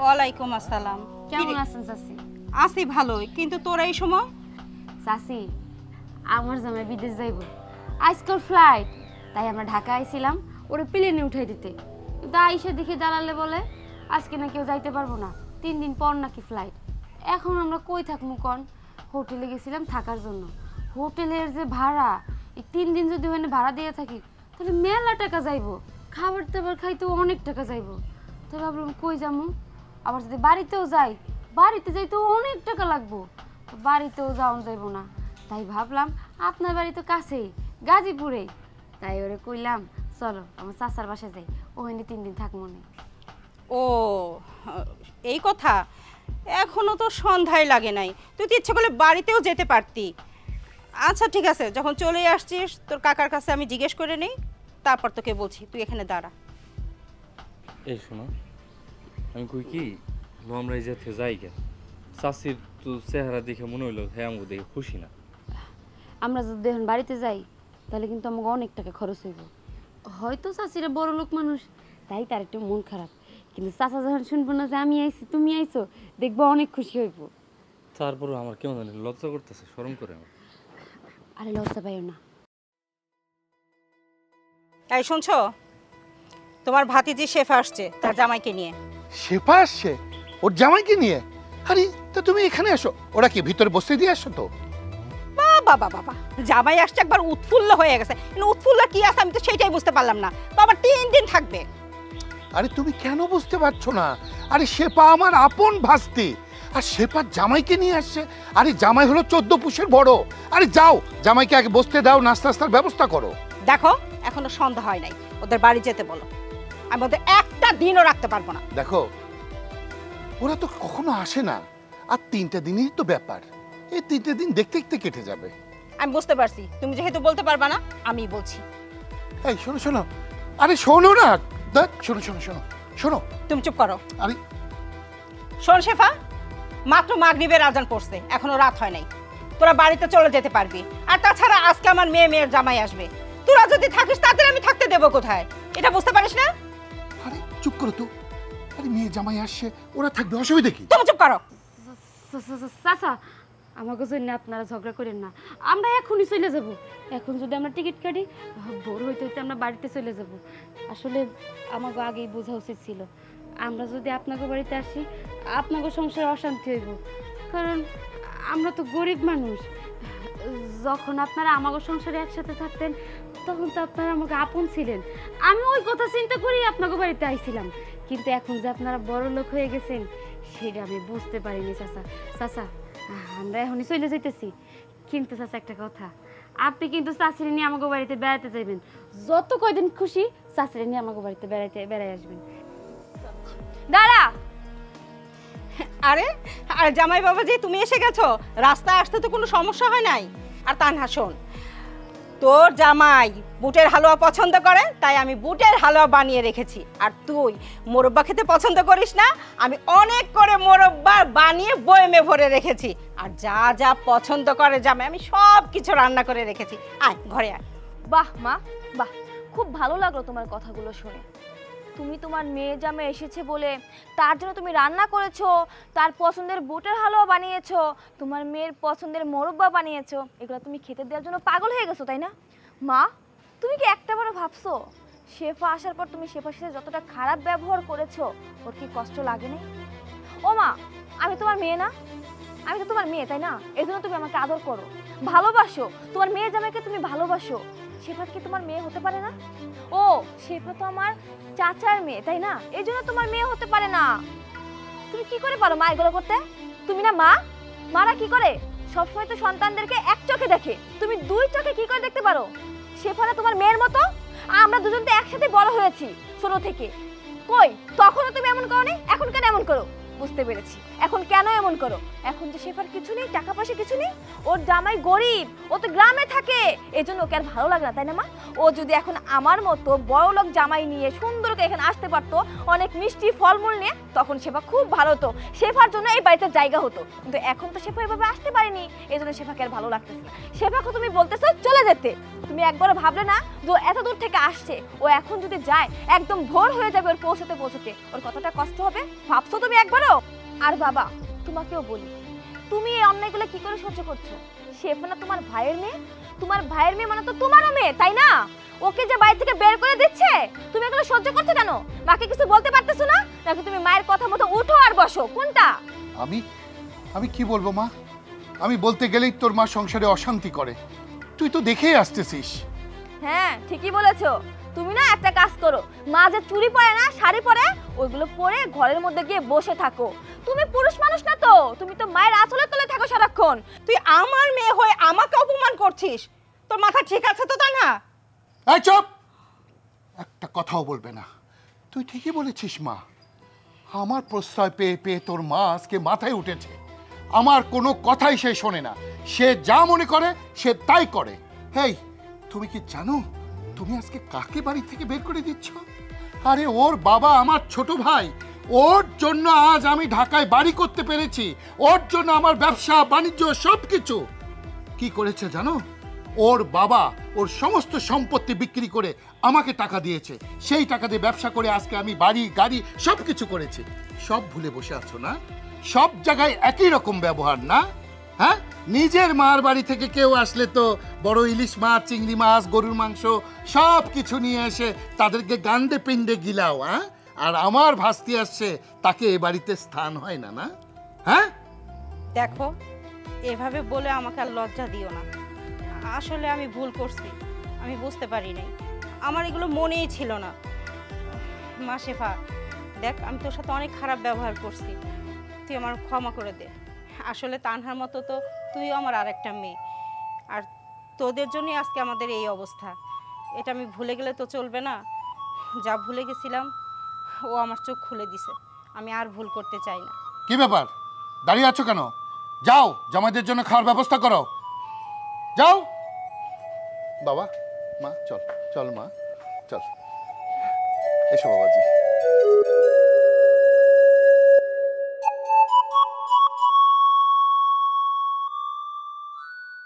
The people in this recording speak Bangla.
ওয়ালাইকুম আসসালাম। কেমন আছেন চাচি? আছি ভালোই, কিন্তু তোরা এই সময়? চাচি, আমার জামাই বিদেশ যাইব, আজকাল ফ্লাইট, তাই আমরা ঢাকা আইছিলাম ওরে প্লেনে উঠাই দিতে। কিন্তু আইসা দেখে দাঁড়ালে বলে আজকে না কেউ যাইতে পারবো না, 3 দিন পর নাকি ফ্লাইট। এখন আমরা কই থাকবো কন? হোটেলে গেছিলাম থাকার জন্য। হোটেলের যে ভাড়া, এই 3 দিন যদি ওখানে ভাড়া দিয়ে থাকি তাহলে মেলা টাকা যাইব, খাবার দাবার খাইতেও অনেক টাকা যাইব। তো ভাবলাম কই যাবো, আবার যদি বাড়িতেও যাই, বাড়িতে যাইতেও অনেক টাকা লাগবো, বাড়িতেও যাওয়া যাইব না। তাই ভাবলাম আপনার বাড়ি তো কাছেই, গাজীপুরেই, তাই ওরে কইলাম চলো আমার চাচার বাসায় যাই, ওখানে 3 দিন থাকবো না। ও এই কথা, এখনো তো সন্ধ্যায় লাগে নাই, তুই তো ইচ্ছে করলে বাড়িতেও যেতে পারতি। আচ্ছা ঠিক আছে, যখন চলে আসছিস তোর কাকার কাছে আমি জিজ্ঞেস করে নেই, তারপর তোকে বলছি, তুই এখানে দাঁড়া। এই শোনো, আমি কই কি আমরা এই যেতে যাই কেন? চাষির তো চেহারা দেখে মনে হইলো হ্যাঁ আমাকে দেখে খুশি না। আমরা যদি এখন বাড়িতে যাই তাহলে কিন্তু আমাকে অনেক টাকা খরচ হইব। হয়তো চাচিরা বড় লোক মানুষ, তাই তার একটু মন খারাপ, কিন্তু চাচা যখন শুনবো না যে আমি আইছি তুমি আইছো, দেখবো অনেক খুশি হইব। তারপরও আমার কেমন জানি লজ্জা করতেছে, শরম করে আমার। আরে লজ্জা পাইও না। এই শুনছো, তোমার ভাতিজি শেফ আসছে তার জামাইকে নিয়ে। শেফা আসছে ওর জামাইকে নিয়ে? আরে তো তুমি এখানে আসো, ওরা কি ভিতরে বসতে দিয়ে আসো? তো বাবা বাবা, জামাই আসছে একবার উৎফুল্ল হয়ে গেছে, উৎফুল্ল কি আছে আমি তো সেটাই বুঝতে পারলাম না। তো আবার 3 দিন থাকবে? আরে তুমি কেন বুঝতে পারছো না? আরে শেফা আমার আপন ভাস্তি, আর শেফার জামাইকে নিয়ে আসছে। আরে জামাই হলো 14 পুষের বড়। আরে যাও, জামাইকে আগে বসতে দাও, নাস্তার ব্যবস্থা করো। দেখো এখনো সন্ধ্যা হয় নাই, ওদের বাড়ি যেতে বলো, আমি ওদের একটা দিনও রাখতে পারবো না। দেখো ওরা তো কখনো আসে না, আর 3টা দিনই তো ব্যাপার, এই 3টে দিন দেখতে দেখতে কেটে যাবে। আমি বুঝতে পারছি, তুমি যেহেতু বলতে পারবা না আমি বলছি। এই শোনো শোনো, আরে শোনো না, দেখ শোনো শোনো শোনো শোনো। তুমি চুপ করো। আরে শোন শেফা, মাত্র মাগরিবের আজান পড়ছে, এখনো রাত হয় নাই, তোরা বাড়িতে চলে যেতে পারবি। আর তাছাড়া আজকে আমার মেয়ের জামাই আসবে, তোরা যদি থাকিস তাদের আমি থাকতে দেবো কোথায়, এটা বুঝতে পারিস না? আরে চুপ করো তো, আরে মেয়ে জামাই আসছে, ওরা থাকবে, অসুবিধা কি? তুমি চুপ করো। চাচা, আমাকে জন্য আপনারা ঝগড়া করেন না, আমরা এখনই চলে যাব। এখন যদি আমরা টিকিট কাটি, ভোর হইতে হইতে আমরা বাড়িতে চলে যাব। আসলে আমাকে আগেই বোঝা উচিত ছিল, আমরা যদি আপনাকে বাড়িতে আসি আপনাকে সংসারে অশান্তি হইব, কারণ আমরা তো গরিব মানুষ। যখন আপনারা আমাকে সংসারে একসাথে থাকতেন তখন তো আপনারা আমাকে আপন ছিলেন, আমি ওই কথা চিন্তা করেই আপনাকে বাড়িতে আইছিলাম। কিন্তু এখন যে আপনারা বড় লোক হয়ে গেছেন সেটা আমি বুঝতে পারিনি। চাচা চাচা, আমরা এখনই চলে যাইতেছি, কিন্তু চাচা একটা কথা, আপনি কিন্তু চাচিরে নিয়ে আমাকে বাড়িতে বেড়াতে যাইবেন, যত কয়দিন খুশি চাচিরে নিয়ে আমাকে বাড়িতে বেড়াই আসবেন। দাঁড়া। আরে আরে জামাই বাবা যে তুমি এসে গেছো, রাস্তায় আসতে তো কোনো সমস্যা হয় নাই। আর তানহা শোন, তোর জামাই বুটের হালুয়া পছন্দ করে, তাই আমি বুটের হালুয়া বানিয়ে রেখেছি। আর তুই মোরব্বা খেতে পছন্দ করিস না, আমি অনেক করে মোরব্বা বানিয়ে বয়মে ভরে রেখেছি। আর যা যা পছন্দ করে জামাই আমি সব কিছু রান্না করে রেখেছি। আয় ঘরে আয়। বাহ মা, বাহ, খুব ভালো লাগলো তোমার কথাগুলো শুনে। তুমি তোমার মেয়ে জামাই এসেছে বলে তার জন্য তুমি রান্না করেছো, তার পছন্দের বুটের হালুয়া বানিয়েছো, তোমার মেয়ের পছন্দের মোরব্বা বানিয়েছো, এগুলো তুমি খেতে দেওয়ার জন্য পাগল হয়ে গেছো, তাই না? মা, তুমি কি একটাবারও ভাবছো শেফা আসার পর তুমি শেফার সাথে যতটা খারাপ ব্যবহার করেছো ওর কি কষ্ট লাগে না? ও মা, আমি তোমার মেয়ে না? আমি তো তোমার মেয়ে, তাই না? এই জন্য তুমি আমাকে আদর করো, ভালোবাসো, তোমার মেয়ে জামাইকে তুমি ভালোবাসো। শেফা কি তোমার মেয়ে হতে পারে না? ও, শেফা তো আমার চাচার মেয়ে, তাই না? এই জন্য তোমার মেয়ে হতে পারে না। তুমি কি করে পারো মা এগুলো করতে? তুমি না মা? মারা কি করে সবসময় তো সন্তানদেরকে এক চোখে দেখে, তুমি 2 চোখে কি করে দেখতে পারো? শেফারা তোমার মেয়ের মতো, আমরা দুজন তো একসাথে বড় হয়েছি ছোট থেকে। কই তখনও তুমি এমন করোনি, এখন কেন এমন করো? বুঝতে পেরেছি এখন কেন এমন করো। এখন যে শেফার কিছু নেই, টাকা পয়সা কিছু নেই, ওর জামাই গরিব, ও তো গ্রামে থাকে, এজন্য ওকে আর ভালো লাগে না, তাই না মা? ও যদি এখন আমার মতো বড় লোক জামাই নিয়ে সুন্দর করে এখানে আসতে পারতো, অনেক মিষ্টি ফলমূল নিয়ে, তখন শেফা খুব ভালো হতো, শেফার জন্য এই বাড়িতে জায়গা হতো। কিন্তু এখন তো শেফা এভাবে আসতে পারেনি, এজন্য শেফাকে আর ভালো লাগতেছে না। শেফাকে তুমি বলতেছো চলে যেতে, তুমি একবারও ভাবলে না যে ও এত দূর থেকে আসছে, ও এখন যদি যায় একদম ভোর হয়ে যাবে ওর পৌঁছতে পৌঁছতে, ওর কতটা কষ্ট হবে ভাবছো তুমি একবারও? আর বাবা তোমাকেও বলি, তুমি এই অন্যায়গুলো কি করে সহ্য করছো? শেফা না তোমার ভাইয়ের মেয়ে, তোমার ভাইয়ের মেয়ে মানে তো তোমারও মেয়ে, তাই না? ওকে যে বাড়ি থেকে বের করে দিচ্ছে, তুমি এগুলো সহ্য করছো কেন? মাকে কিছু বলতে পারতেছো না, নাকি তুমি মায়ের কথা মতো উঠো আর বসো, কোনটা? আমি কি বলবো মা? আমি বলতে গেলেই তোর মা সংসারে অশান্তি করে, তুই তো দেখেই আসতেছিস। হ্যাঁ ঠিকই বলেছো। তুমি না একটা কাজ করো, মা যে চুড়ি পরে না, শাড়ি পরে, ওইগুলো পরে ঘরের মধ্যে গিয়ে বসে থাকো। তুমি পুরুষ মানুষ না তো, তুমি তো মায়ের আঁচলের তলে থাকো সারাক্ষণ। তুই আমার মেয়ে হয়ে আমাকে অপমান করছিস? তোর মাথা ঠিক আছে তো তানহা? এই চুপ! একটা কথাও বলবে না। তুই ঠিকই বলেছিস মা, আমার প্রশ্রয় পেয়ে পেয়ে তোর মা আজকে মাথায় উঠেছে। আমার কোনো কথাই সে শোনে না, সে যা মনে করে সে তাই করে। হেই, তুমি কি জানো তুমি আজকে কাকে বাড়ি থেকে বের করে দিচ্ছ? আরে ওর বাবা আমার ছোট ভাই, ওর জন্য আজ আমি ঢাকায় বাড়ি করতে পেরেছি, ওর জন্য আমার ব্যবসা বাণিজ্য সব কিছু। কি করেছে জানো? ওর বাবা ওর সমস্ত সম্পত্তি বিক্রি করে আমাকে টাকা দিয়েছে, সেই টাকা দিয়ে ব্যবসা করে আজকে আমি বাড়ি গাড়ি সব কিছু করেছি। সব ভুলে বসে আছো না? সব জায়গায় একই রকম ব্যবহার না? হ্যাঁ, নিজের মার বাড়ি থেকে কেউ আসলে তো বড় ইলিশ মাছ, চিংড়ি মাছ, গরুর মাংস সব কিছু নিয়ে এসে তাদেরকে গান্ডে পিণ্ডে গিলাও। হ্যাঁ, আর আমার ভাস্তি আসছে, তাকে এ বাড়িতে স্থান হয় না? না, হ্যাঁ? দেখো, এভাবে বলে আমাকে আর লজ্জা দিও না। আসলে আমি ভুল করছি, আমি বুঝতে পারি নাই, আমার এগুলো মনেই ছিল না। মা শেফা, দেখ আমি তোর সাথে অনেক খারাপ ব্যবহার করছি, তুই আমার ক্ষমা করে দে। আসলে তানহার মতো তো তুইও আমার আরেকটা মেয়ে, আর তোদের জন্যই আজকে আমাদের এই অবস্থা। এটা আমি ভুলে গেলে তো চলবে না। যা ভুলে গেছিলাম ও আমার চোখ খুলে দিছে, আমি আর ভুল করতে চাই না। কি ব্যাপার, দাঁড়িয়ে আছো কেন? যাও, জামাইদের জন্য খাওয়ার ব্যবস্থা করো, যাও। বাবা, মা, চল চল মা, চল, এসো বাবাজি।